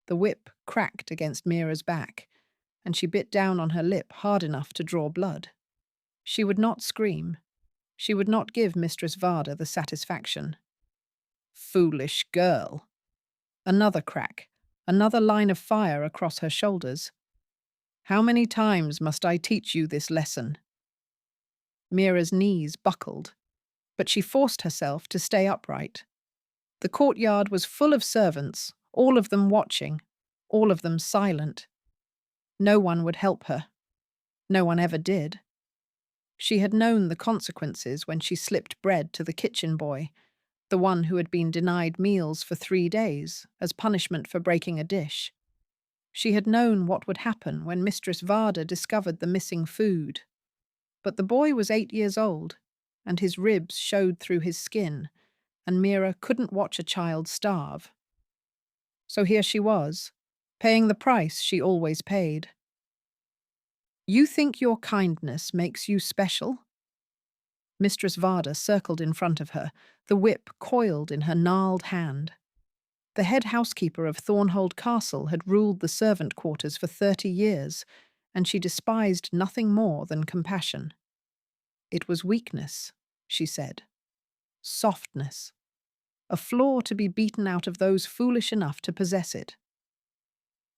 The whip cracked against Mira's back, and she bit down on her lip hard enough to draw blood. She would not scream. She would not give Mistress Varda the satisfaction. Foolish girl. Another crack, another line of fire across her shoulders. How many times must I teach you this lesson? Mira's knees buckled, but she forced herself to stay upright. The courtyard was full of servants, all of them watching, all of them silent. No one would help her. No one ever did. She had known the consequences when she slipped bread to the kitchen boy, the one who had been denied meals for 3 days as punishment for breaking a dish. She had known what would happen when Mistress Varda discovered the missing food. But the boy was 8 years old, and his ribs showed through his skin, and Mira couldn't watch a child starve. So here she was, paying the price she always paid. You think your kindness makes you special? Mistress Varda circled in front of her, the whip coiled in her gnarled hand. The head housekeeper of Thornhold Castle had ruled the servant quarters for 30 years, and she despised nothing more than compassion. It was weakness, she said. Softness. A flaw to be beaten out of those foolish enough to possess it.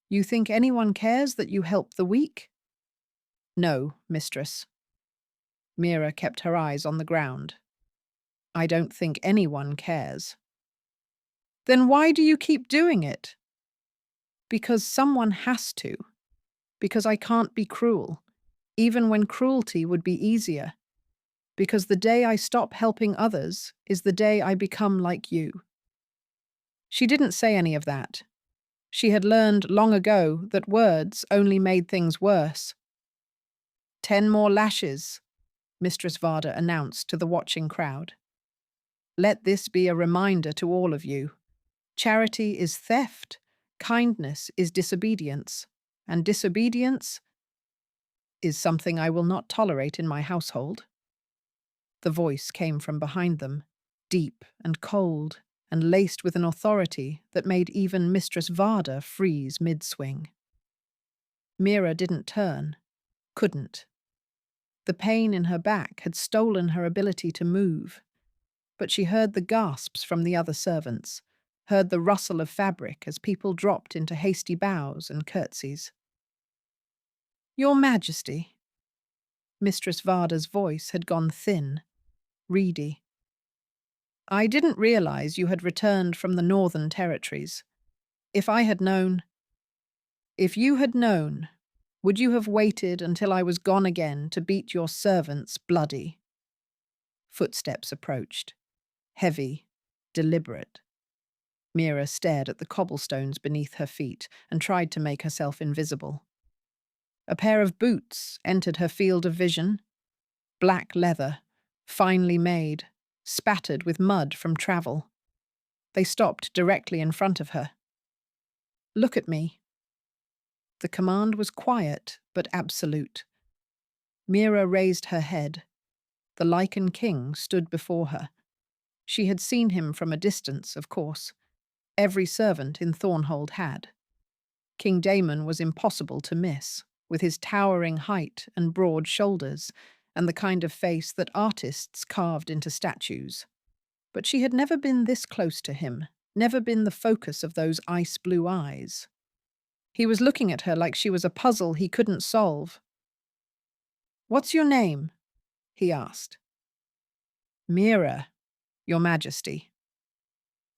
You think anyone cares that you help the weak? No, mistress. Mira kept her eyes on the ground. I don't think anyone cares. Then why do you keep doing it? Because someone has to. Because I can't be cruel, even when cruelty would be easier. Because the day I stop helping others is the day I become like you. She didn't say any of that. She had learned long ago that words only made things worse. 10 more lashes, Mistress Varda announced to the watching crowd. Let this be a reminder to all of you. Charity is theft, kindness is disobedience, and disobedience is something I will not tolerate in my household. The voice came from behind them, deep and cold, and laced with an authority that made even Mistress Varda freeze mid-swing. Mira didn't turn, couldn't. The pain in her back had stolen her ability to move, but she heard the gasps from the other servants, heard the rustle of fabric as people dropped into hasty bows and curtsies. Your Majesty. Mistress Varda's voice had gone thin, reedy. I didn't realize you had returned from the Northern Territories. If you had known, would you have waited until I was gone again to beat your servants bloody? Footsteps approached, heavy, deliberate. Mira stared at the cobblestones beneath her feet and tried to make herself invisible. A pair of boots entered her field of vision. Black leather, finely made, spattered with mud from travel. They stopped directly in front of her. Look at me. The command was quiet but absolute. Mira raised her head. The Lycan king stood before her. She had seen him from a distance, of course. Every servant in Thornhold had. King Damon was impossible to miss, with his towering height and broad shoulders, and the kind of face that artists carved into statues. But she had never been this close to him, never been the focus of those ice-blue eyes. He was looking at her like she was a puzzle he couldn't solve. What's your name? He asked. Mira, Your Majesty.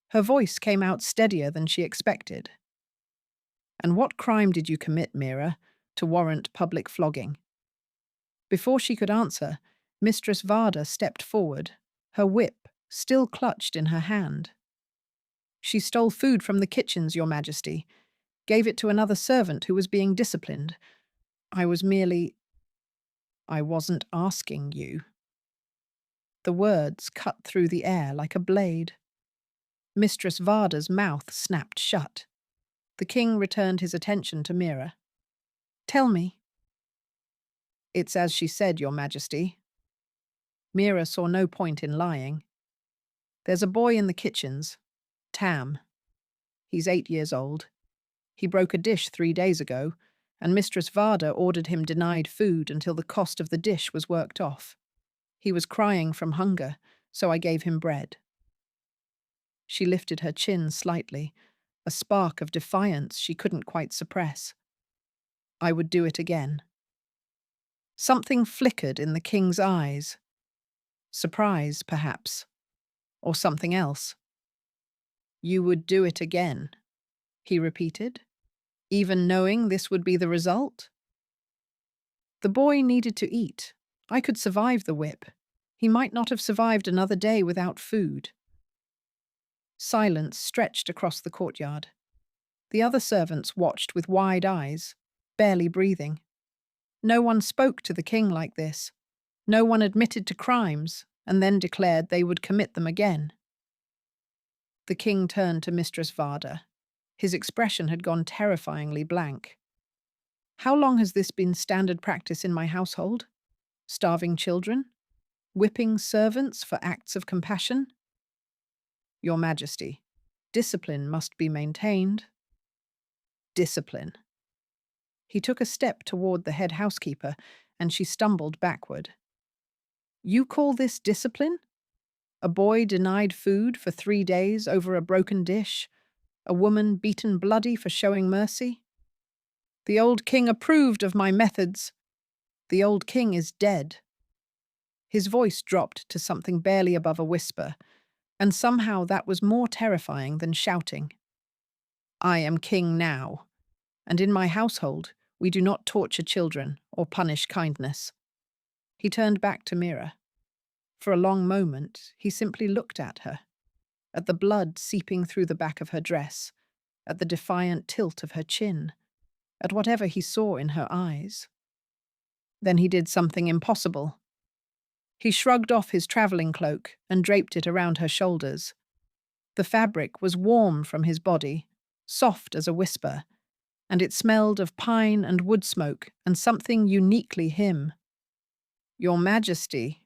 Her voice came out steadier than she expected. And what crime did you commit, Mira, to warrant public flogging? Before she could answer, Mistress Varda stepped forward, her whip still clutched in her hand. She stole food from the kitchens, Your Majesty, gave it to another servant who was being disciplined. I wasn't asking you. The words cut through the air like a blade. Mistress Varda's mouth snapped shut. The king returned his attention to Mira. Tell me. It's as she said, Your Majesty. Mira saw no point in lying. There's a boy in the kitchens, Tam. He's 8 years old. He broke a dish 3 days ago, and Mistress Varda ordered him denied food until the cost of the dish was worked off. He was crying from hunger, so I gave him bread. She lifted her chin slightly, a spark of defiance she couldn't quite suppress. I would do it again. Something flickered in the king's eyes. Surprise, perhaps, or something else. You would do it again, he repeated, even knowing this would be the result? The boy needed to eat. I could survive the whip. He might not have survived another day without food. Silence stretched across the courtyard. The other servants watched with wide eyes, barely breathing. No one spoke to the king like this. No one admitted to crimes and then declared they would commit them again. The king turned to Mistress Varda. His expression had gone terrifyingly blank. How long has this been standard practice in my household? Starving children? Whipping servants for acts of compassion? Your Majesty, discipline must be maintained. Discipline. He took a step toward the head housekeeper, and she stumbled backward. You call this discipline? A boy denied food for 3 days over a broken dish? A woman beaten bloody for showing mercy? The old king approved of my methods. The old king is dead. His voice dropped to something barely above a whisper, and somehow that was more terrifying than shouting. I am king now, and in my household we do not torture children or punish kindness. He turned back to Mira. For a long moment, he simply looked at her, at the blood seeping through the back of her dress, at the defiant tilt of her chin, at whatever he saw in her eyes. Then he did something impossible. He shrugged off his traveling cloak and draped it around her shoulders. The fabric was warm from his body, soft as a whisper, and it smelled of pine and wood smoke and something uniquely him. Your Majesty,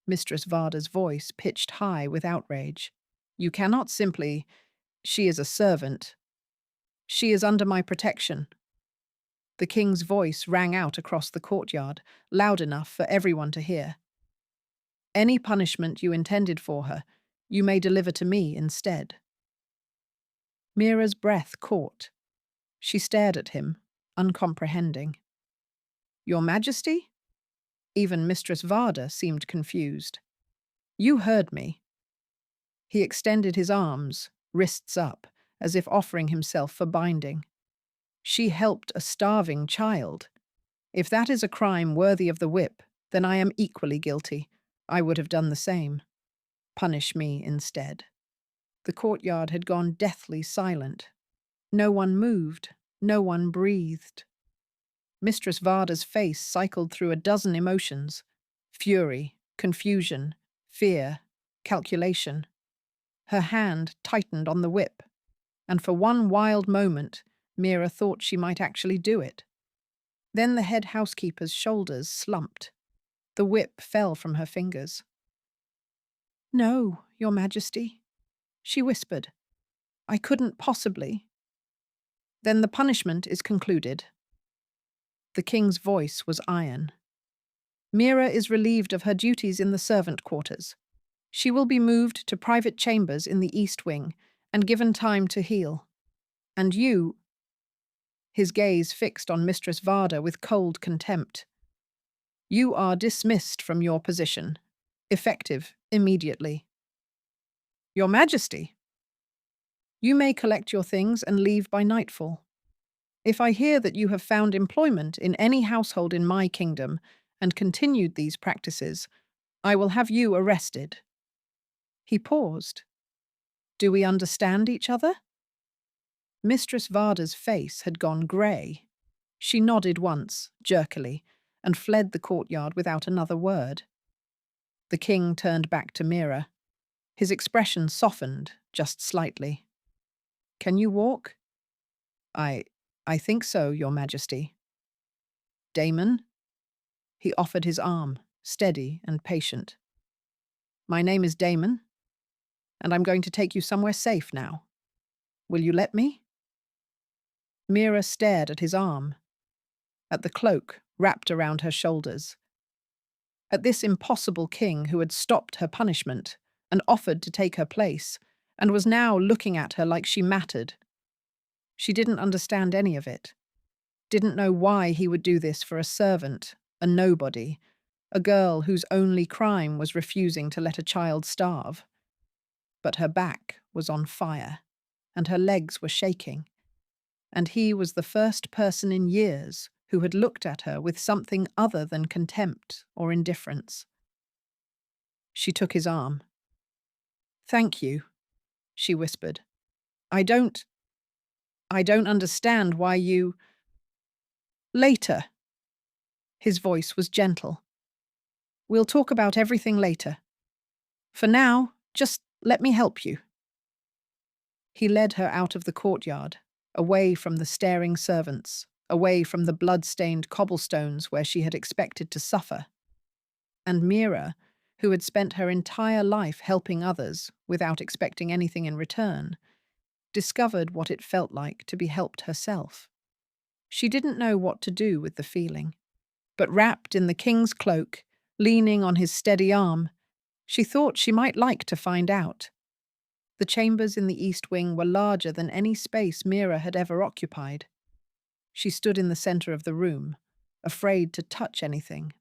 Mistress Varda's voice pitched high with outrage. You cannot simply— She is a servant. She is under my protection. The king's voice rang out across the courtyard, loud enough for everyone to hear. Any punishment you intended for her, you may deliver to me instead. Mira's breath caught. She stared at him, uncomprehending. Your Majesty? Even Mistress Varda seemed confused. You heard me. He extended his arms, wrists up, as if offering himself for binding. She helped a starving child. If that is a crime worthy of the whip, then I am equally guilty. I would have done the same. Punish me instead. The courtyard had gone deathly silent. No one moved. No one breathed. Mistress Varda's face cycled through a dozen emotions: fury, confusion, fear, calculation. Her hand tightened on the whip, and for one wild moment, Mira thought she might actually do it. Then the head housekeeper's shoulders slumped. The whip fell from her fingers. No, Your Majesty, she whispered. I couldn't possibly. Then the punishment is concluded. The king's voice was iron. Mira is relieved of her duties in the servant quarters. She will be moved to private chambers in the East Wing and given time to heal. And you— His gaze fixed on Mistress Varda with cold contempt. You are dismissed from your position, effective immediately. Your Majesty, you may collect your things and leave by nightfall. If I hear that you have found employment in any household in my kingdom and continued these practices, I will have you arrested. He paused. Do we understand each other? Mistress Varda's face had gone grey. She nodded once, jerkily, and fled the courtyard without another word. The king turned back to Mira. His expression softened, just slightly. Can you walk? I think so, Your Majesty. Damon? He offered his arm, steady and patient. My name is Damon, and I'm going to take you somewhere safe now. Will you let me? Mira stared at his arm, at the cloak wrapped around her shoulders, at this impossible king who had stopped her punishment and offered to take her place, and was now looking at her like she mattered. She didn't understand any of it, didn't know why he would do this for a servant, a nobody, a girl whose only crime was refusing to let a child starve. But her back was on fire, and her legs were shaking, and he was the first person in years who had looked at her with something other than contempt or indifference. She took his arm. "Thank you," she whispered. I don't understand why you—" "Later." His voice was gentle. "We'll talk about everything later. For now, just let me help you." He led her out of the courtyard, away from the staring servants, away from the blood-stained cobblestones where she had expected to suffer. And Mira, who had spent her entire life helping others without expecting anything in return, discovered what it felt like to be helped herself. She didn't know what to do with the feeling, but wrapped in the king's cloak, leaning on his steady arm, she thought she might like to find out. The chambers in the east wing were larger than any space Mira had ever occupied. She stood in the center of the room, afraid to touch anything.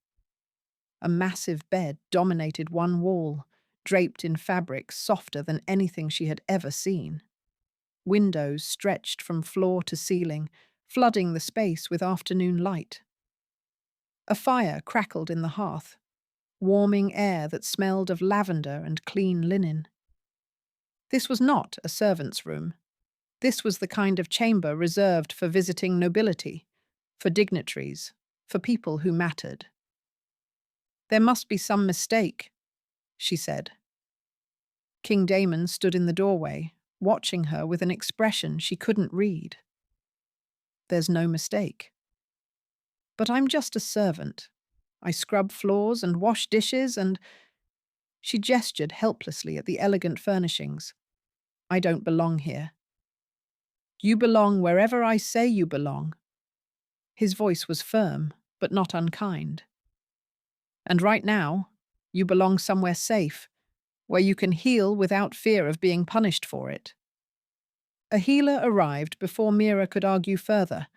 A massive bed dominated one wall, draped in fabric softer than anything she had ever seen. Windows stretched from floor to ceiling, flooding the space with afternoon light. A fire crackled in the hearth, warming air that smelled of lavender and clean linen. This was not a servant's room. This was the kind of chamber reserved for visiting nobility, for dignitaries, for people who mattered. "There must be some mistake," she said. King Damon stood in the doorway, watching her with an expression she couldn't read. "There's no mistake. But I'm just a servant. I scrub floors and wash dishes and—" She gestured helplessly at the elegant furnishings. "I don't belong here." "You belong wherever I say you belong." His voice was firm, but not unkind. "And right now, you belong somewhere safe, where you can heal without fear of being punished for it." A healer arrived before Mira could argue further,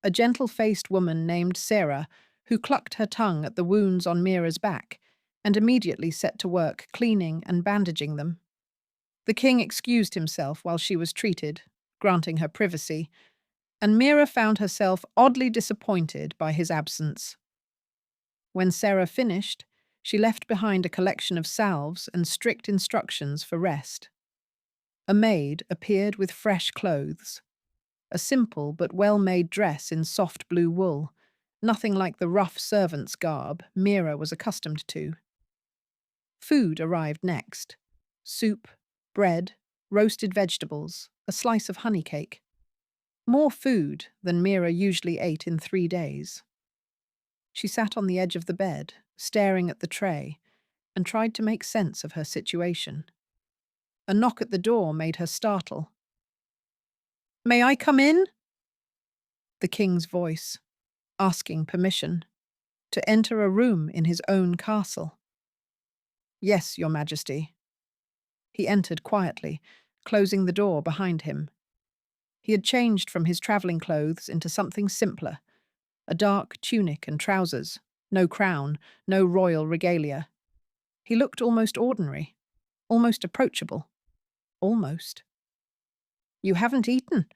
a gentle-faced woman named Sarah, who clucked her tongue at the wounds on Mira's back and immediately set to work cleaning and bandaging them. The king excused himself while she was treated, granting her privacy, and Mira found herself oddly disappointed by his absence. When Sarah finished, she left behind a collection of salves and strict instructions for rest. A maid appeared with fresh clothes, a simple but well-made dress in soft blue wool, nothing like the rough servant's garb Mira was accustomed to. Food arrived next: soup, bread, roasted vegetables, a slice of honey cake. More food than Mira usually ate in 3 days. She sat on the edge of the bed, staring at the tray, and tried to make sense of her situation. A knock at the door made her startle. "May I come in?" The king's voice, asking permission to enter a room in his own castle. "Yes, your majesty." He entered quietly, closing the door behind him. He had changed from his travelling clothes into something simpler, a dark tunic and trousers, no crown, no royal regalia. He looked almost ordinary, almost approachable, almost. "You haven't eaten,"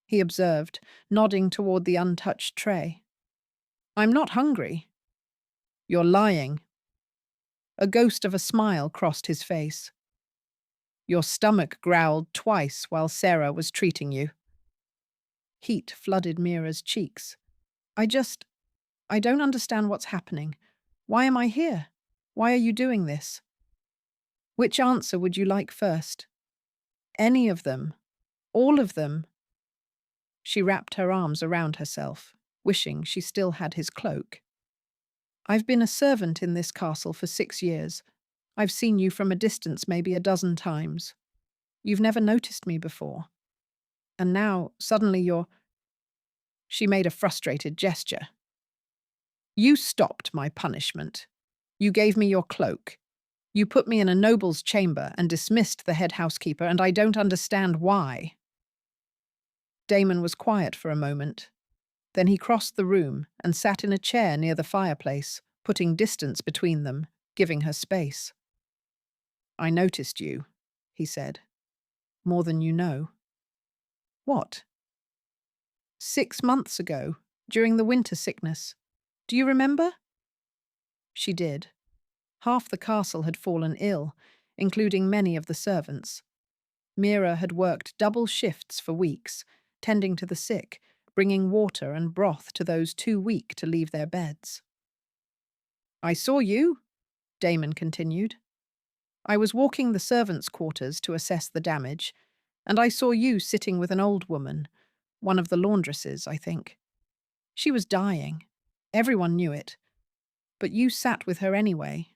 he observed, nodding toward the untouched tray. "I'm not hungry." "You're lying." A ghost of a smile crossed his face. "Your stomach growled twice while Sarah was treating you." Heat flooded Mira's cheeks. I don't understand what's happening. Why am I here? Why are you doing this?" "Which answer would you like first?" "Any of them. All of them." She wrapped her arms around herself, wishing she still had his cloak. "I've been a servant in this castle for 6 years. I've seen you from a distance maybe a dozen times. You've never noticed me before. And now, suddenly you're—" She made a frustrated gesture. You stopped my punishment. You gave me your cloak. You put me in a noble's chamber and dismissed the head housekeeper, and I don't understand why. Damon was quiet for a moment. Then he crossed the room and sat in a chair near the fireplace, putting distance between them, giving her space. I noticed you, he said. More than you know. What? 6 months ago, during the winter sickness. Do you remember? She did. Half the castle had fallen ill, including many of the servants. Mira had worked double shifts for weeks, tending to the sick, bringing water and broth to those too weak to leave their beds. I saw you, Damon continued. I was walking the servants' quarters to assess the damage, and I saw you sitting with an old woman, one of the laundresses, I think. She was dying. Everyone knew it. But you sat with her anyway,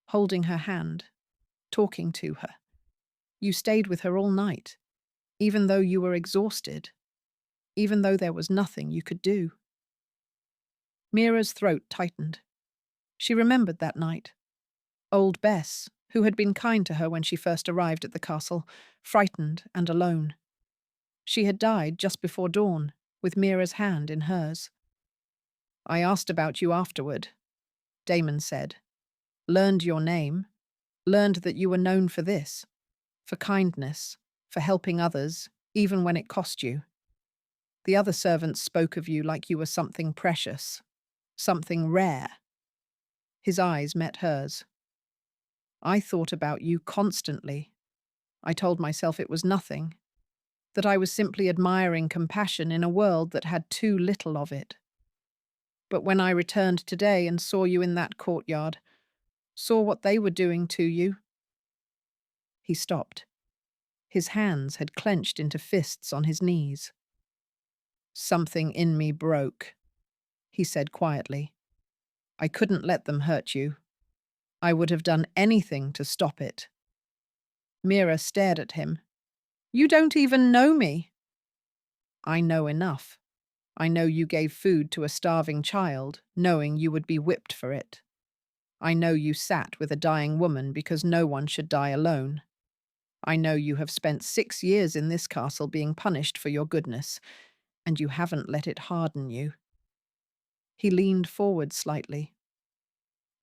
holding her hand, talking to her. You stayed with her all night, even though you were exhausted, even though there was nothing you could do. Mira's throat tightened. She remembered that night. Old Bess, who had been kind to her when she first arrived at the castle, frightened and alone. She had died just before dawn, with Mira's hand in hers. I asked about you afterward, Damon said. Learned your name, learned that you were known for this, for kindness, for helping others, even when it cost you. The other servants spoke of you like you were something precious, something rare. His eyes met hers. I thought about you constantly. I told myself it was nothing, that I was simply admiring compassion in a world that had too little of it. But when I returned today and saw you in that courtyard, saw what they were doing to you. He stopped. His hands had clenched into fists on his knees. Something in me broke, he said quietly. I couldn't let them hurt you. I would have done anything to stop it. Mira stared at him. You don't even know me. I know enough. I know you gave food to a starving child, knowing you would be whipped for it. I know you sat with a dying woman because no one should die alone. I know you have spent 6 years in this castle being punished for your goodness, and you haven't let it harden you. He leaned forward slightly.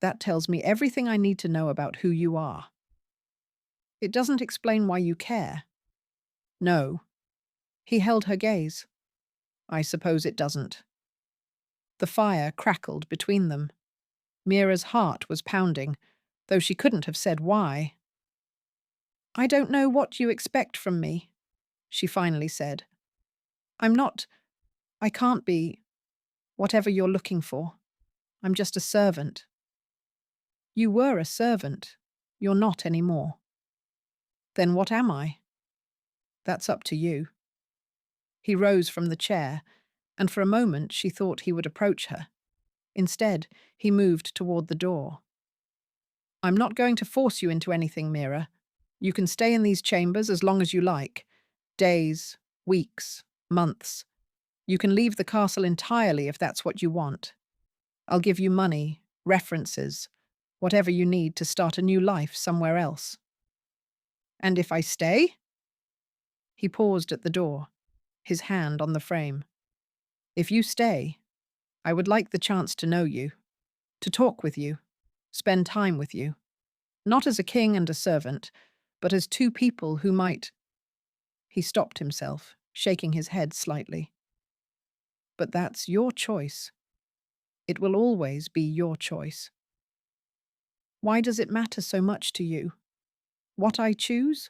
That tells me everything I need to know about who you are. It doesn't explain why you care. No. He held her gaze. I suppose it doesn't. The fire crackled between them. Mira's heart was pounding, though she couldn't have said why. I don't know what you expect from me, she finally said. I can't be whatever you're looking for. I'm just a servant. You were a servant. You're not anymore. Then what am I? That's up to you. He rose from the chair, and for a moment she thought he would approach her. Instead, he moved toward the door. I'm not going to force you into anything, Mira. You can stay in these chambers as long as you like. Days, weeks, months. You can leave the castle entirely if that's what you want. I'll give you money, references, whatever you need to start a new life somewhere else. And if I stay? He paused at the door, his hand on the frame. If you stay, I would like the chance to know you, to talk with you, spend time with you, not as a king and a servant, but as two people who might. He stopped himself, shaking his head slightly. But that's your choice. It will always be your choice. Why does it matter so much to you? What I choose?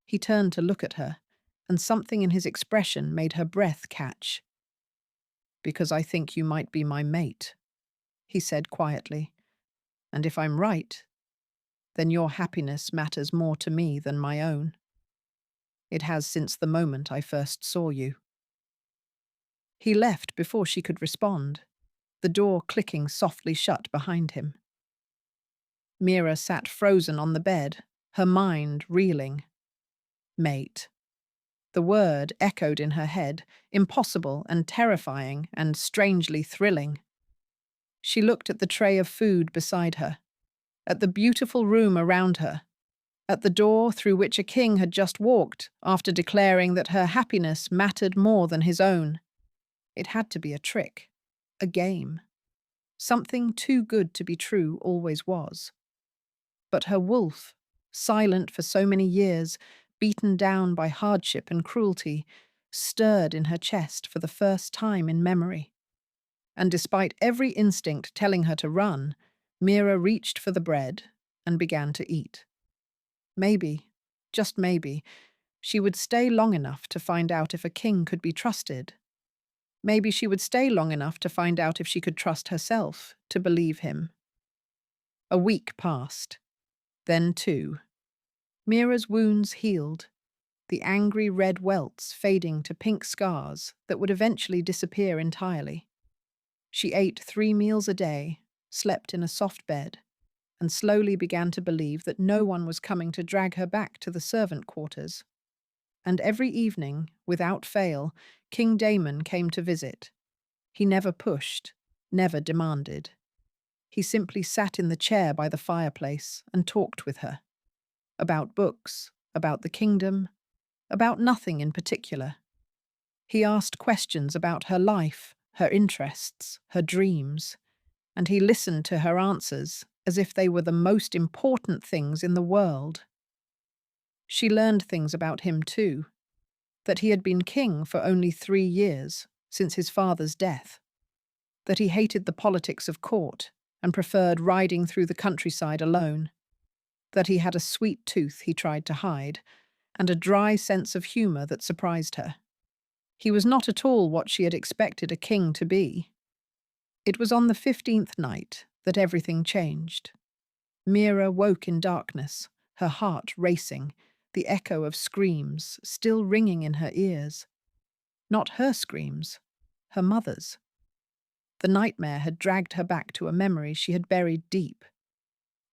He turned to look at her, and something in his expression made her breath catch. Because I think you might be my mate, he said quietly. And if I'm right, then your happiness matters more to me than my own. It has since the moment I first saw you. He left before she could respond, the door clicking softly shut behind him. Mira sat frozen on the bed, her mind reeling. Mate. The word echoed in her head, impossible and terrifying and strangely thrilling. She looked at the tray of food beside her, at the beautiful room around her, at the door through which a king had just walked after declaring that her happiness mattered more than his own. It had to be a trick, a game. Something too good to be true always was. But her wolf, silent for so many years, beaten down by hardship and cruelty, stirred in her chest for the first time in memory. And despite every instinct telling her to run, Mira reached for the bread and began to eat. Maybe, just maybe, she would stay long enough to find out if a king could be trusted. Maybe she would stay long enough to find out if she could trust herself, to believe him. A week passed. Then 2. Mira's wounds healed, the angry red welts fading to pink scars that would eventually disappear entirely. She ate 3 meals a day, slept in a soft bed, and slowly began to believe that no one was coming to drag her back to the servant quarters. And every evening, without fail, King Damon came to visit. He never pushed, never demanded. He simply sat in the chair by the fireplace and talked with her. About books, about the kingdom, about nothing in particular. He asked questions about her life, her interests, her dreams, and he listened to her answers as if they were the most important things in the world. She learned things about him too, that he had been king for only 3 years, since his father's death, that he hated the politics of court and preferred riding through the countryside alone, that he had a sweet tooth he tried to hide, and a dry sense of humour that surprised her. He was not at all what she had expected a king to be. It was on the 15th night that everything changed. Mira woke in darkness, her heart racing, the echo of screams still ringing in her ears. Not her screams, her mother's. The nightmare had dragged her back to a memory she had buried deep.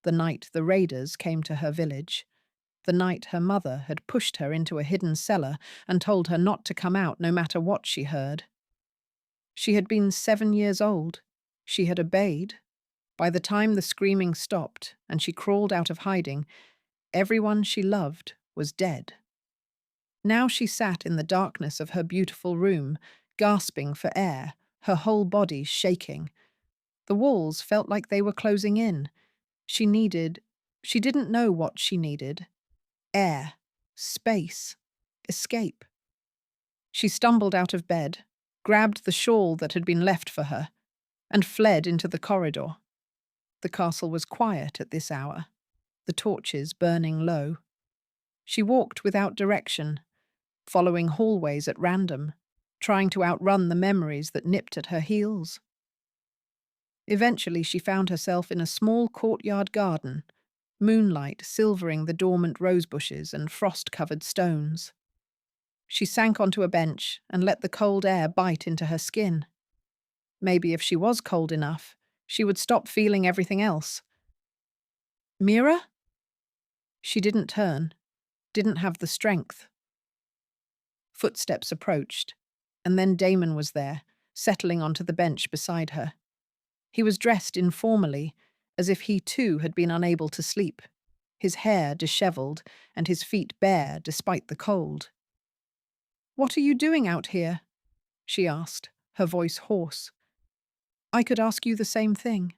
The night the raiders came to her village. The night her mother had pushed her into a hidden cellar and told her not to come out no matter what she heard. She had been 7 years old. She had obeyed. By the time the screaming stopped and she crawled out of hiding, everyone she loved was dead. Now she sat in the darkness of her beautiful room, gasping for air, her whole body shaking. The walls felt like they were closing in. She didn't know what she needed. Air, space, escape. She stumbled out of bed, grabbed the shawl that had been left for her, and fled into the corridor. The castle was quiet at this hour, the torches burning low. She walked without direction, following hallways at random, trying to outrun the memories that nipped at her heels. Eventually she found herself in a small courtyard garden, moonlight silvering the dormant rose bushes and frost-covered stones. She sank onto a bench and let the cold air bite into her skin. Maybe if she was cold enough, she would stop feeling everything else. Mira? She didn't turn, didn't have the strength. Footsteps approached, and then Damon was there, settling onto the bench beside her. He was dressed informally, as if he too had been unable to sleep, his hair dishevelled and his feet bare despite the cold. "What are you doing out here?" she asked, her voice hoarse. "I could ask you the same thing."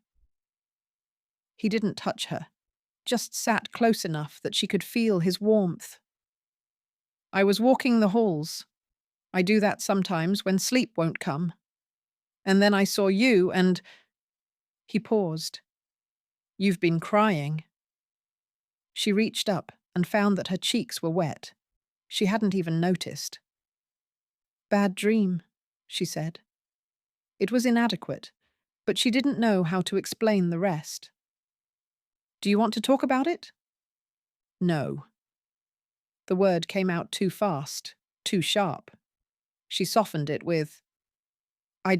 He didn't touch her, just sat close enough that she could feel his warmth. "I was walking the halls. I do that sometimes when sleep won't come. And then I saw you and—" He paused. "You've been crying." She reached up and found that her cheeks were wet. She hadn't even noticed. "Bad dream," she said. It was inadequate, but she didn't know how to explain the rest. "Do you want to talk about it?" "No." The word came out too fast, too sharp. She softened it with, I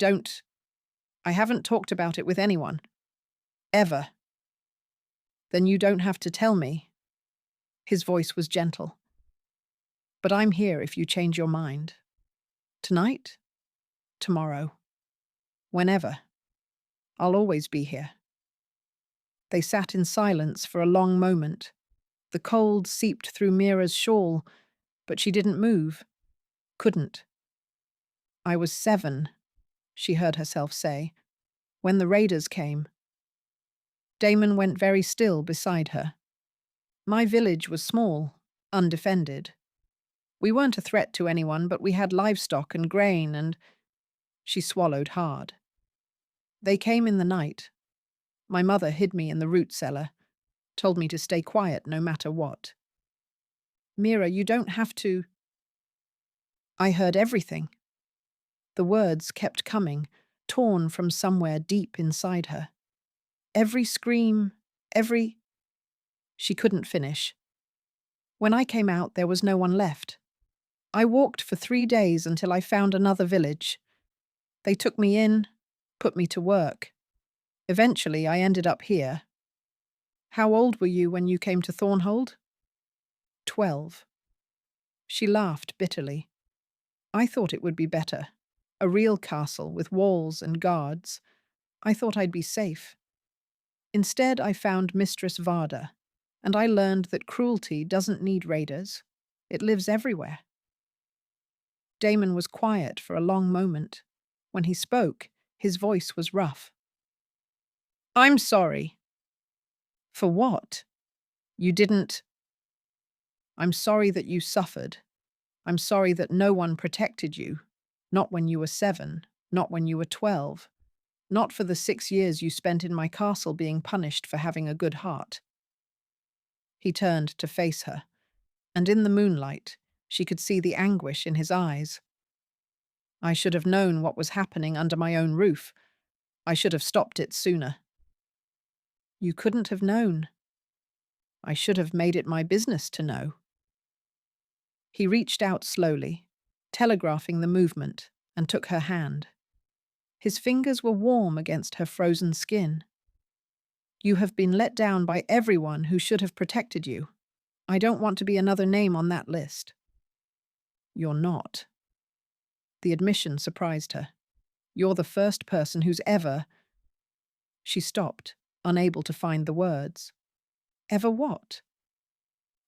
haven't talked about it with anyone. Ever." "Then you don't have to tell me." His voice was gentle. But I'm here if you change your mind. Tonight? Tomorrow. Whenever. I'll always be here." They sat in silence for a long moment. The cold seeped through Mira's shawl, but she didn't move. Couldn't. "I was 7," she heard herself say, "when the raiders came." Damon went very still beside her. "My village was small, undefended. We weren't a threat to anyone, but we had livestock and grain and—" She swallowed hard. "They came in the night. My mother hid me in the root cellar, told me to stay quiet no matter what. Mira, you don't have to—" I heard everything. The words kept coming, torn from somewhere deep inside her. Every scream, every— She couldn't finish. "When I came out, there was no one left. I walked for 3 days until I found another village. They took me in, put me to work. Eventually, I ended up here." "How old were you when you came to Thornhold?" 12. She laughed bitterly. "I thought it would be better. A real castle with walls and guards. I thought I'd be safe. Instead, I found Mistress Varda, and I learned that cruelty doesn't need raiders. It lives everywhere." Damon was quiet for a long moment. When he spoke, his voice was rough. "I'm sorry." "For what? You didn't—" "I'm sorry that you suffered. I'm sorry that no one protected you. Not when you were 7, not when you were 12. Not for the 6 years you spent in my castle being punished for having a good heart." He turned to face her, and in the moonlight, she could see the anguish in his eyes. "I should have known what was happening under my own roof. I should have stopped it sooner." "You couldn't have known." "I should have made it my business to know." He reached out slowly, telegraphing the movement, and took her hand. His fingers were warm against her frozen skin. "You have been let down by everyone who should have protected you. I don't want to be another name on that list." "You're not." The admission surprised her. "You're the first person who's ever—" She stopped, unable to find the words. "Ever what?"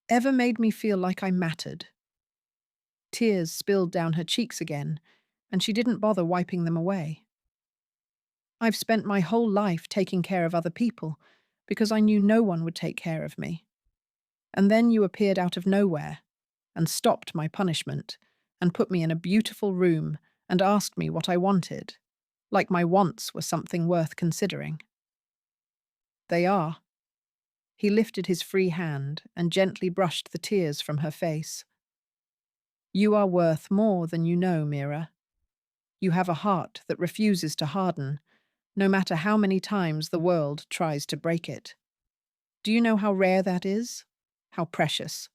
"Ever made me feel like I mattered." Tears spilled down her cheeks again, and she didn't bother wiping them away. "I've spent my whole life taking care of other people because I knew no one would take care of me. And then you appeared out of nowhere and stopped my punishment and put me in a beautiful room and asked me what I wanted, like my wants were something worth considering." "They are." He lifted his free hand and gently brushed the tears from her face. "You are worth more than you know, Mira. You have a heart that refuses to harden, no matter how many times the world tries to break it. Do you know how rare that is? How precious?"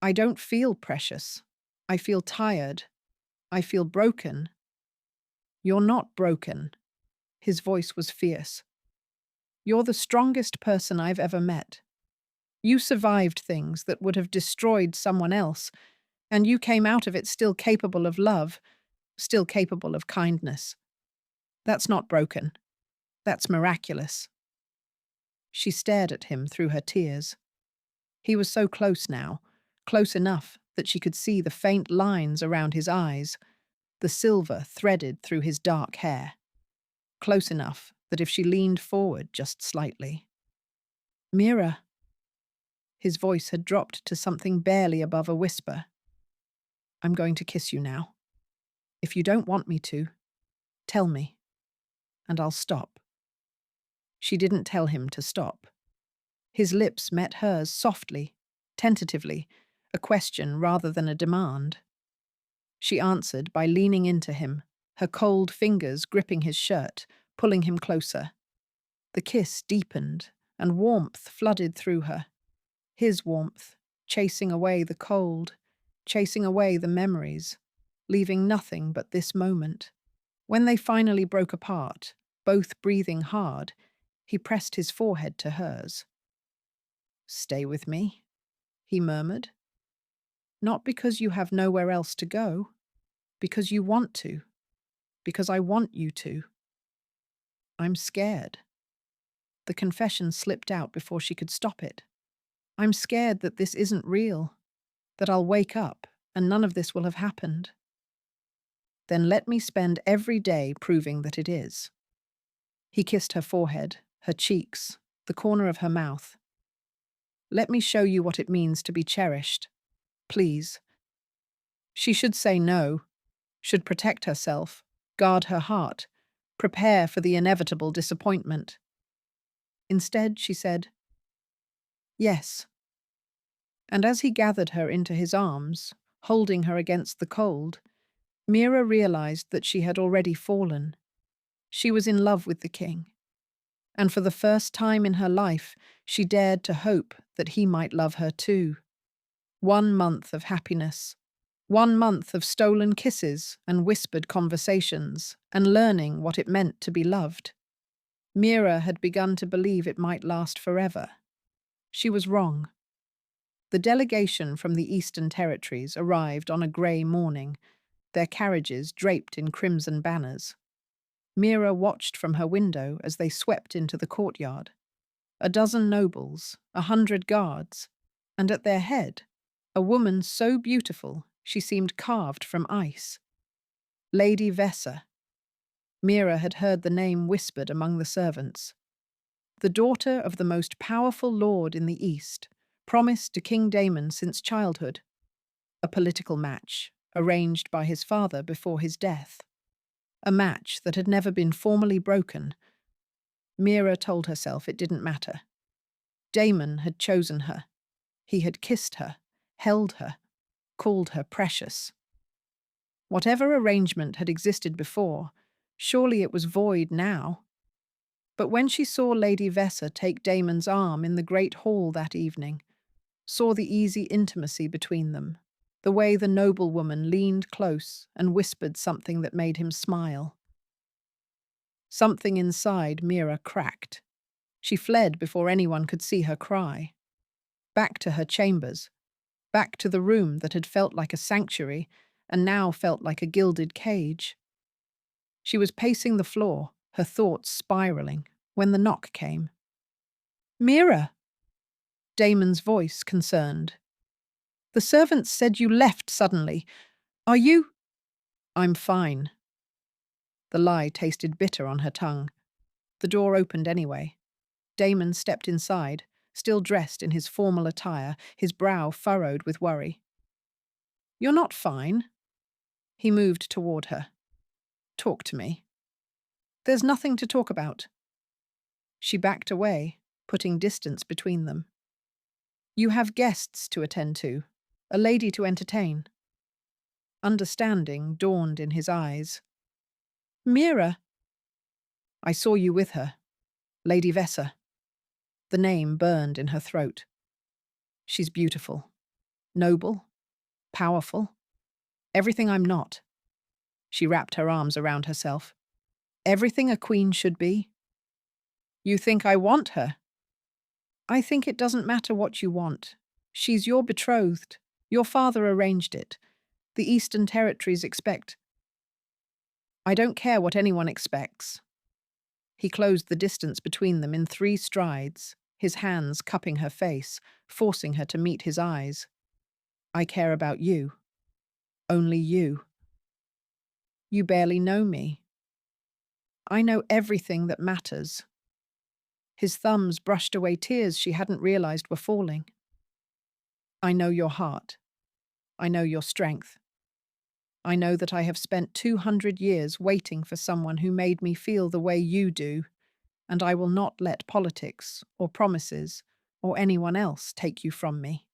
"I don't feel precious. I feel tired. I feel broken." "You're not broken." His voice was fierce. "You're the strongest person I've ever met. You survived things that would have destroyed someone else, and you came out of it still capable of love, still capable of kindness. That's not broken. That's miraculous." She stared at him through her tears. He was so close now, close enough that she could see the faint lines around his eyes, the silver threaded through his dark hair. Close enough that if she leaned forward just slightly— "Mira." His voice had dropped to something barely above a whisper. "I'm going to kiss you now. If you don't want me to, tell me, and I'll stop." She didn't tell him to stop. His lips met hers softly, tentatively, a question rather than a demand. She answered by leaning into him, her cold fingers gripping his shirt, pulling him closer. The kiss deepened, and warmth flooded through her. His warmth, chasing away the cold, chasing away the memories, leaving nothing but this moment. When they finally broke apart, both breathing hard, he pressed his forehead to hers. "Stay with me," he murmured. Not because you have nowhere else to go, because you want to, because I want you to. I'm scared. The confession slipped out before she could stop it. I'm scared that this isn't real, that I'll wake up and none of this will have happened. Then let me spend every day proving that it is. He kissed her forehead, her cheeks, the corner of her mouth. Let me show you what it means to be cherished. Please. She should say no, should protect herself, guard her heart, prepare for the inevitable disappointment. Instead, she said, yes. And as he gathered her into his arms, holding her against the cold, Mira realized that she had already fallen. She was in love with the king. And for the first time in her life, she dared to hope that he might love her too. 1 month of happiness. 1 month of stolen kisses and whispered conversations, and learning what it meant to be loved. Mira had begun to believe it might last forever. She was wrong. The delegation from the Eastern Territories arrived on a grey morning, their carriages draped in crimson banners. Mira watched from her window as they swept into the courtyard. 12 nobles, 100 guards, and at their head, a woman so beautiful she seemed carved from ice. Lady Vessa. Mira had heard the name whispered among the servants. The daughter of the most powerful lord in the East, promised to King Damon since childhood. A political match, arranged by his father before his death. A match that had never been formally broken. Mira told herself it didn't matter. Damon had chosen her. He had kissed her, held her, called her precious. Whatever arrangement had existed before, surely it was void now. But when she saw Lady Vessa take Damon's arm in the great hall that evening, saw the easy intimacy between them, the way the noblewoman leaned close and whispered something that made him smile. Something inside Mira cracked. She fled before anyone could see her cry. Back to her chambers, back to the room that had felt like a sanctuary and now felt like a gilded cage. She was pacing the floor, her thoughts spiraling, when the knock came. Mira! Damon's voice concerned. The servants said you left suddenly. Are you? I'm fine. The lie tasted bitter on her tongue. The door opened anyway. Damon stepped inside, still dressed in his formal attire, his brow furrowed with worry. You're not fine. He moved toward her. Talk to me. There's nothing to talk about. She backed away, putting distance between them. You have guests to attend to, a lady to entertain. Understanding dawned in his eyes. Mira. I saw you with her. Lady Vessa. The name burned in her throat. She's beautiful. Noble. Powerful. Everything I'm not. She wrapped her arms around herself. Everything a queen should be. You think I want her? I think it doesn't matter what you want. She's your betrothed. Your father arranged it. The Eastern Territories expect. I don't care what anyone expects. He closed the distance between them in 3 strides, his hands cupping her face, forcing her to meet his eyes. I care about you. Only you. You barely know me. I know everything that matters. His thumbs brushed away tears she hadn't realized were falling. I know your heart. I know your strength. I know that I have spent 200 years waiting for someone who made me feel the way you do, and I will not let politics or promises or anyone else take you from me.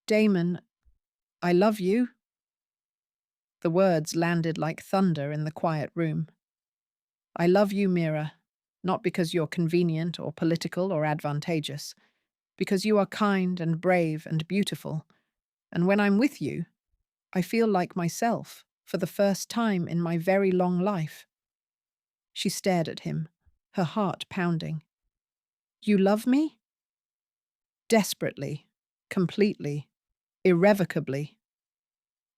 Damon, I love you. The words landed like thunder in the quiet room. I love you, Mira, not because you're convenient or political or advantageous, because you are kind and brave and beautiful, and when I'm with you, I feel like myself for the first time in my very long life. She stared at him, her heart pounding. You love me? Desperately, completely. Irrevocably.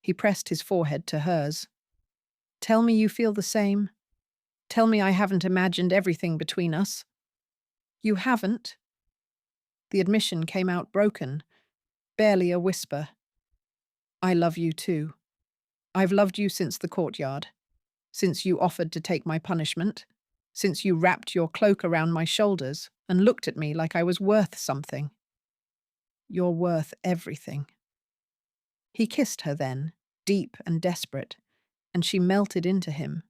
He pressed his forehead to hers. Tell me you feel the same. Tell me I haven't imagined everything between us. You haven't? The admission came out broken, barely a whisper. I love you too. I've loved you since the courtyard, since you offered to take my punishment, since you wrapped your cloak around my shoulders and looked at me like I was worth something. You're worth everything. He kissed her then, deep and desperate, and she melted into him.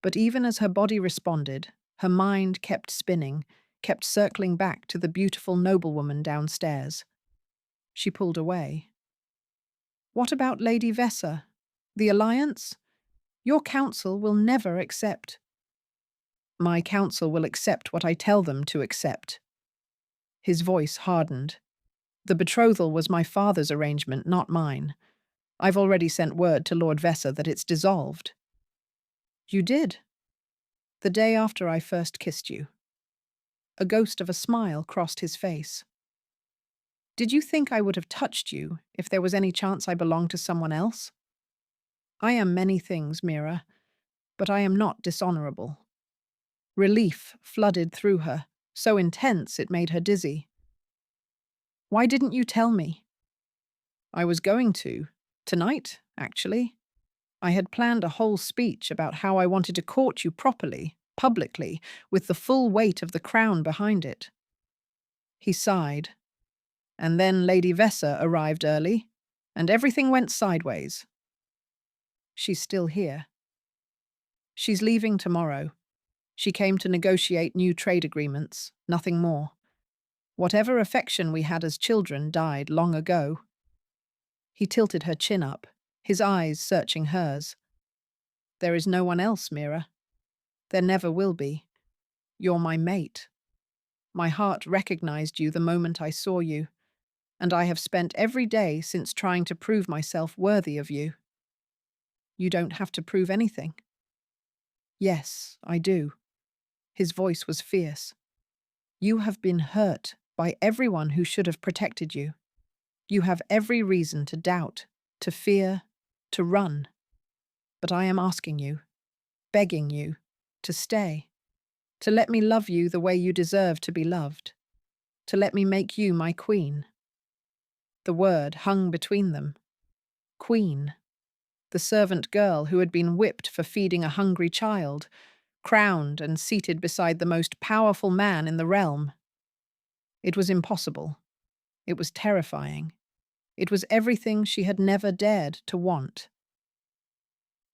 But even as her body responded, her mind kept spinning, kept circling back to the beautiful noblewoman downstairs. She pulled away. What about Lady Vessa? The alliance? Your council will never accept. My council will accept what I tell them to accept. His voice hardened. The betrothal was my father's arrangement, not mine. I've already sent word to Lord Vessa that it's dissolved. You did? The day after I first kissed you. A ghost of a smile crossed his face. Did you think I would have touched you if there was any chance I belonged to someone else? I am many things, Mira, but I am not dishonorable. Relief flooded through her, so intense it made her dizzy. Why didn't you tell me? I was going to. Tonight, actually. I had planned a whole speech about how I wanted to court you properly, publicly, with the full weight of the crown behind it. He sighed. And then Lady Vessa arrived early, and everything went sideways. She's still here. She's leaving tomorrow. She came to negotiate new trade agreements, nothing more. Whatever affection we had as children died long ago. He tilted her chin up, his eyes searching hers. There is no one else, Mira. There never will be. You're my mate. My heart recognized you the moment I saw you, and I have spent every day since trying to prove myself worthy of you. You don't have to prove anything. Yes, I do. His voice was fierce. You have been hurt by everyone who should have protected you. You have every reason to doubt, to fear, to run. But I am asking you, begging you, to stay, to let me love you the way you deserve to be loved, to let me make you my queen. The word hung between them. Queen. The servant girl who had been whipped for feeding a hungry child, crowned and seated beside the most powerful man in the realm. It was impossible. It was terrifying. It was everything she had never dared to want.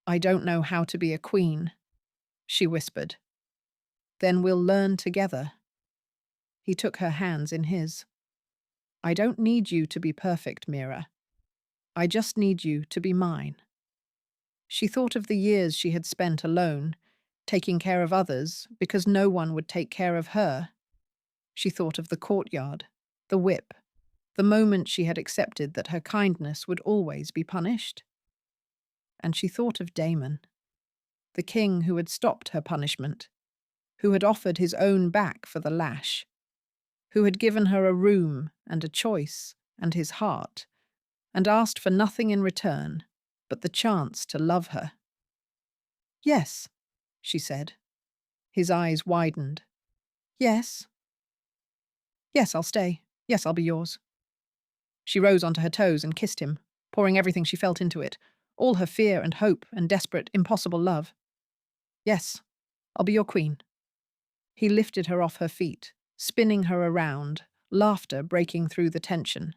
I don't know how to be a queen, she whispered. Then we'll learn together. He took her hands in his. I don't need you to be perfect, Mira. I just need you to be mine. She thought of the years she had spent alone, taking care of others because no one would take care of her. She thought of the courtyard, the whip, the moment she had accepted that her kindness would always be punished. And she thought of Damon, the king who had stopped her punishment, who had offered his own back for the lash, who had given her a room and a choice and his heart, and asked for nothing in return but the chance to love her. Yes, she said. His eyes widened. Yes. Yes, I'll stay. Yes, I'll be yours. She rose onto her toes and kissed him, pouring everything she felt into it, all her fear and hope and desperate, impossible love. Yes, I'll be your queen. He lifted her off her feet, spinning her around, laughter breaking through the tension.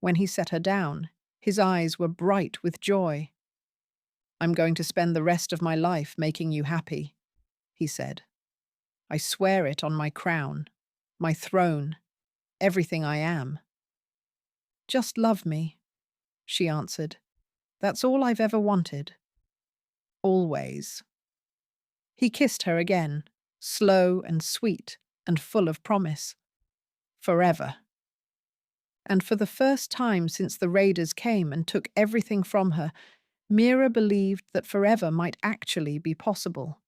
When he set her down, his eyes were bright with joy. I'm going to spend the rest of my life making you happy, he said. I swear it on my crown, my throne, everything I am. Just love me, she answered. That's all I've ever wanted. Always. He kissed her again, slow and sweet and full of promise. Forever. And for the first time since the raiders came and took everything from her, Mira believed that forever might actually be possible.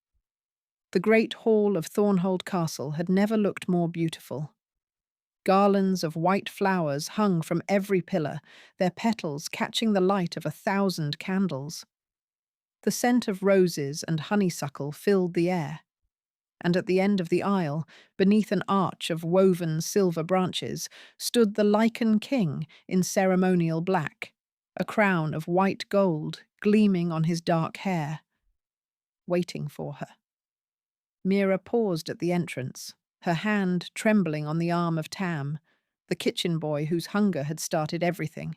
The great hall of Thornhold Castle had never looked more beautiful. Garlands of white flowers hung from every pillar, their petals catching the light of 1,000 candles. The scent of roses and honeysuckle filled the air, and at the end of the aisle, beneath an arch of woven silver branches, stood the Lycan king in ceremonial black, a crown of white gold gleaming on his dark hair, waiting for her. Mira paused at the entrance, her hand trembling on the arm of Tam, the kitchen boy whose hunger had started everything.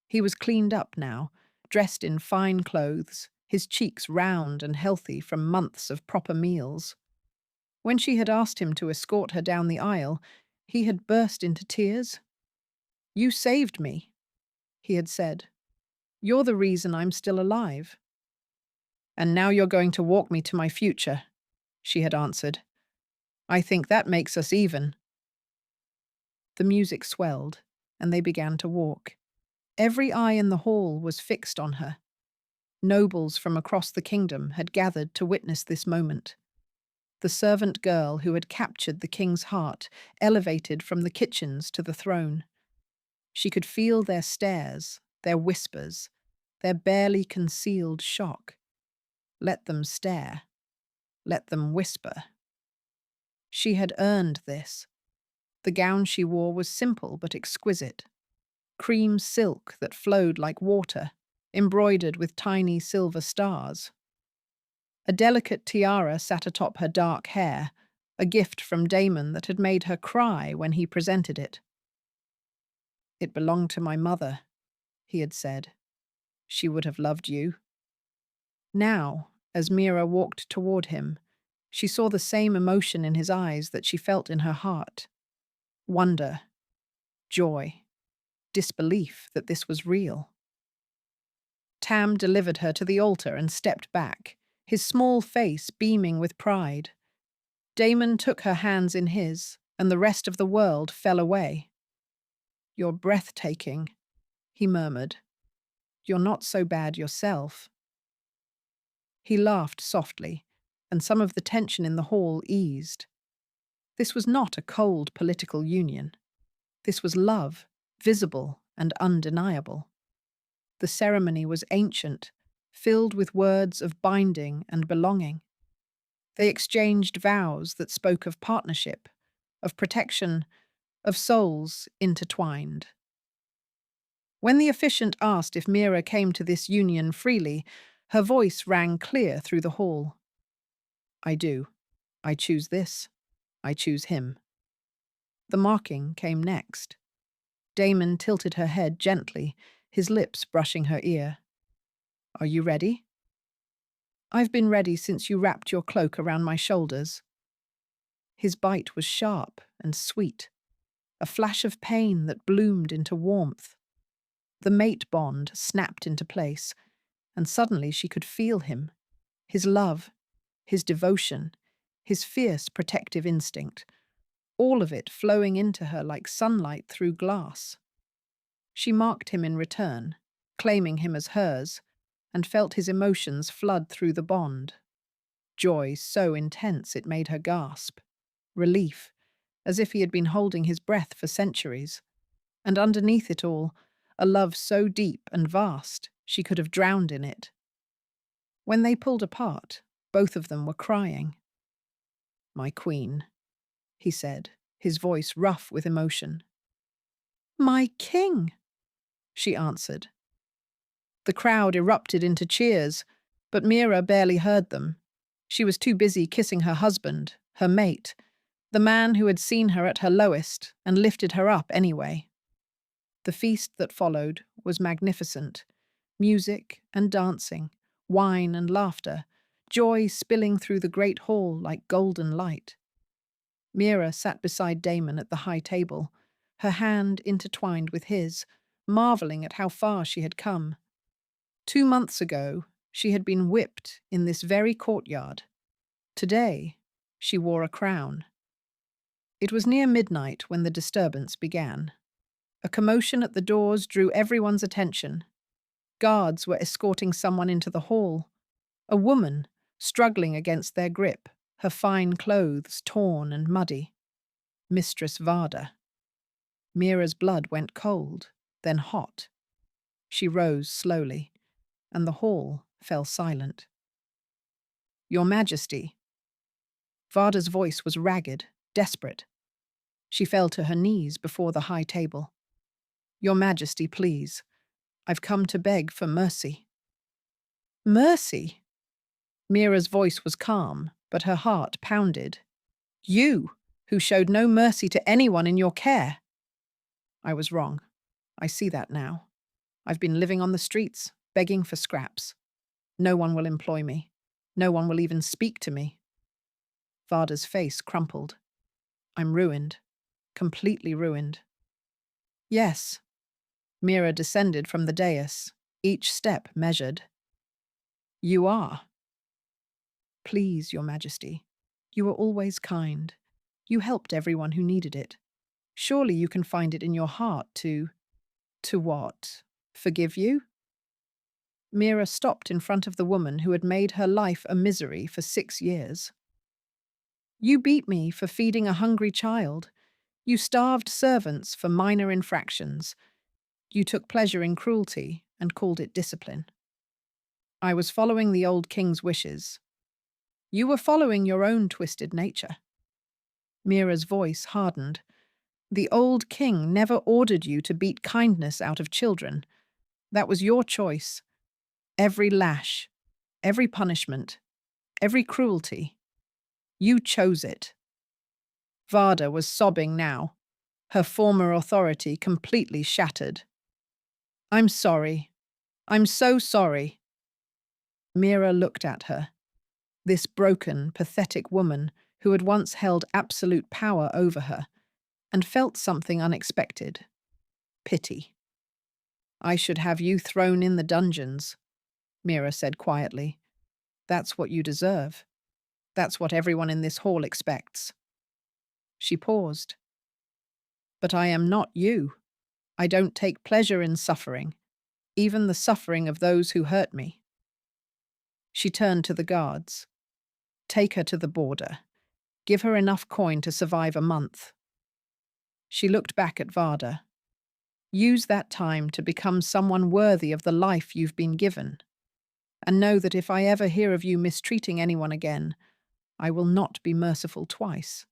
He was cleaned up now, dressed in fine clothes, his cheeks round and healthy from months of proper meals. When she had asked him to escort her down the aisle, he had burst into tears. "You saved me," he had said. "You're the reason I'm still alive." "And now you're going to walk me to my future," she had answered. "I think that makes us even." The music swelled, and they began to walk. Every eye in the hall was fixed on her. Nobles from across the kingdom had gathered to witness this moment. The servant girl who had captured the king's heart elevated from the kitchens to the throne. She could feel their stares, their whispers, their barely concealed shock. Let them stare. Let them whisper. She had earned this. The gown she wore was simple but exquisite. Cream silk that flowed like water, embroidered with tiny silver stars. A delicate tiara sat atop her dark hair, a gift from Damon that had made her cry when he presented it. "It belonged to my mother," he had said. "She would have loved you." Now, as Mira walked toward him, she saw the same emotion in his eyes that she felt in her heart. Wonder, joy, disbelief that this was real. Tam delivered her to the altar and stepped back, his small face beaming with pride. Damon took her hands in his, and the rest of the world fell away. "You're breathtaking," he murmured. "You're not so bad yourself." He laughed softly, and some of the tension in the hall eased. This was not a cold political union. This was love, visible and undeniable. The ceremony was ancient, filled with words of binding and belonging. They exchanged vows that spoke of partnership, of protection, of souls intertwined. When the officiant asked if Mira came to this union freely, her voice rang clear through the hall. "I do. I choose this. I choose him." The marking came next. Damon tilted her head gently, his lips brushing her ear. "Are you ready?" "I've been ready since you wrapped your cloak around my shoulders." His bite was sharp and sweet, a flash of pain that bloomed into warmth. The mate bond snapped into place, and suddenly she could feel him, his love, his devotion, his fierce protective instinct, all of it flowing into her like sunlight through glass. She marked him in return, claiming him as hers, and felt his emotions flood through the bond. Joy so intense it made her gasp. Relief, as if he had been holding his breath for centuries. And underneath it all, a love so deep and vast, she could have drowned in it. When they pulled apart, both of them were crying. "My queen," he said, his voice rough with emotion. "My king," she answered. The crowd erupted into cheers, but Mira barely heard them. She was too busy kissing her husband, her mate, the man who had seen her at her lowest and lifted her up anyway. The feast that followed was magnificent. Music and dancing, wine and laughter, joy spilling through the great hall like golden light. Mira sat beside Damon at the high table, her hand intertwined with his, marveling at how far she had come. 2 months ago, she had been whipped in this very courtyard. Today, she wore a crown. It was near midnight when the disturbance began. A commotion at the doors drew everyone's attention. Guards were escorting someone into the hall. A woman, struggling against their grip, her fine clothes torn and muddy. Mistress Varda. Mira's blood went cold, then hot. She rose slowly, and the hall fell silent. Your Majesty. Varda's voice was ragged, desperate. She fell to her knees before the high table. Your Majesty, please. I've come to beg for mercy. Mercy? Mira's voice was calm, but her heart pounded. You, who showed no mercy to anyone in your care. I was wrong. I see that now. I've been living on the streets, begging for scraps. No one will employ me. No one will even speak to me. Varda's face crumpled. I'm ruined. Completely ruined. Yes. Mira descended from the dais, each step measured. You are. Please, Your Majesty. You were always kind. You helped everyone who needed it. Surely you can find it in your heart to… To what? Forgive you? Mira stopped in front of the woman who had made her life a misery for 6 years. You beat me for feeding a hungry child. You starved servants for minor infractions. You took pleasure in cruelty and called it discipline. I was following the old king's wishes. You were following your own twisted nature. Mira's voice hardened. The old king never ordered you to beat kindness out of children. That was your choice. Every lash, every punishment, every cruelty. You chose it. Varda was sobbing now, her former authority completely shattered. I'm sorry. I'm so sorry. Mira looked at her. This broken, pathetic woman who had once held absolute power over her, and felt something unexpected. Pity. I should have you thrown in the dungeons, Mira said quietly. That's what you deserve. That's what everyone in this hall expects. She paused. But I am not you. I don't take pleasure in suffering, even the suffering of those who hurt me. She turned to the guards. Take her to the border. Give her enough coin to survive a month. She looked back at Varda. Use that time to become someone worthy of the life you've been given. And know that if I ever hear of you mistreating anyone again, I will not be merciful twice.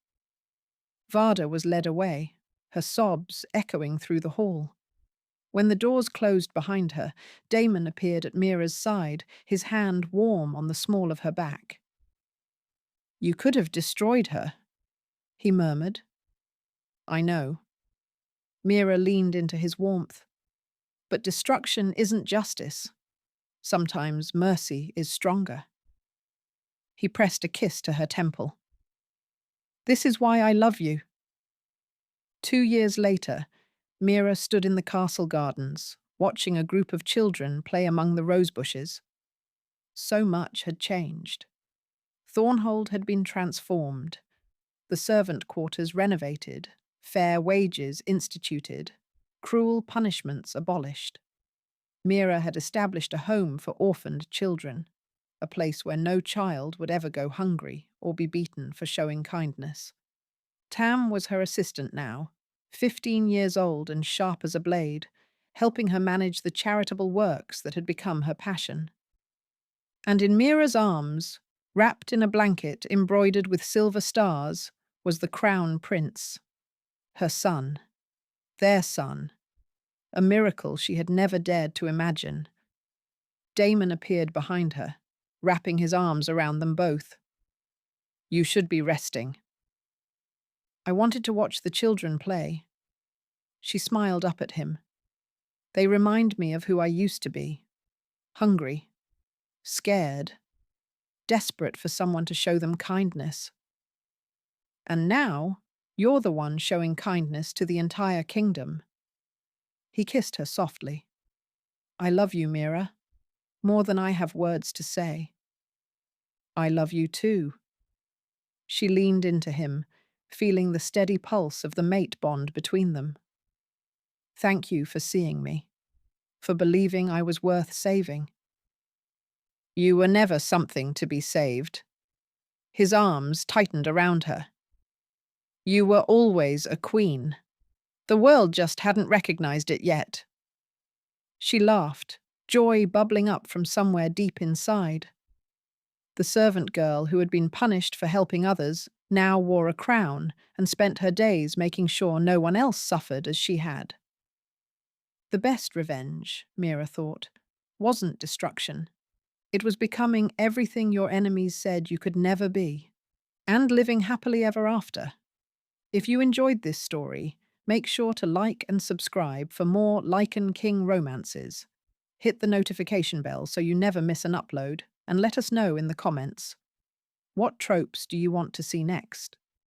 Varda was led away, her sobs echoing through the hall. When the doors closed behind her, Damon appeared at Mira's side, his hand warm on the small of her back. You could have destroyed her, he murmured. I know. Mira leaned into his warmth. But destruction isn't justice. Sometimes mercy is stronger. He pressed a kiss to her temple. This is why I love you. 2 years later, Mira stood in the castle gardens, watching a group of children play among the rose bushes. So much had changed. Thornhold had been transformed, the servant quarters renovated, fair wages instituted, cruel punishments abolished. Mira had established a home for orphaned children, a place where no child would ever go hungry or be beaten for showing kindness. Tam was her assistant now, 15 years old and sharp as a blade, helping her manage the charitable works that had become her passion. And in Mira's arms, wrapped in a blanket embroidered with silver stars, was the crown prince, her son, their son, a miracle she had never dared to imagine. Damon appeared behind her, wrapping his arms around them both. You should be resting. I wanted to watch the children play. She smiled up at him. They remind me of who I used to be. Hungry, scared, desperate for someone to show them kindness. And now, you're the one showing kindness to the entire kingdom. He kissed her softly. I love you, Mira, more than I have words to say. I love you too. She leaned into him, feeling the steady pulse of the mate bond between them. Thank you for seeing me, for believing I was worth saving. You were never something to be saved. His arms tightened around her. You were always a queen, The world just hadn't recognized it yet. She laughed, joy bubbling up from somewhere deep inside. The servant girl who had been punished for helping others now wore a crown and spent her days making sure no one else suffered as she had. The best revenge, Mira thought, wasn't destruction. It was becoming everything your enemies said you could never be, and living happily ever after. If you enjoyed this story, make sure to like and subscribe for more Lycan King romances. Hit the notification bell so you never miss an upload, and let us know in the comments. What tropes do you want to see next?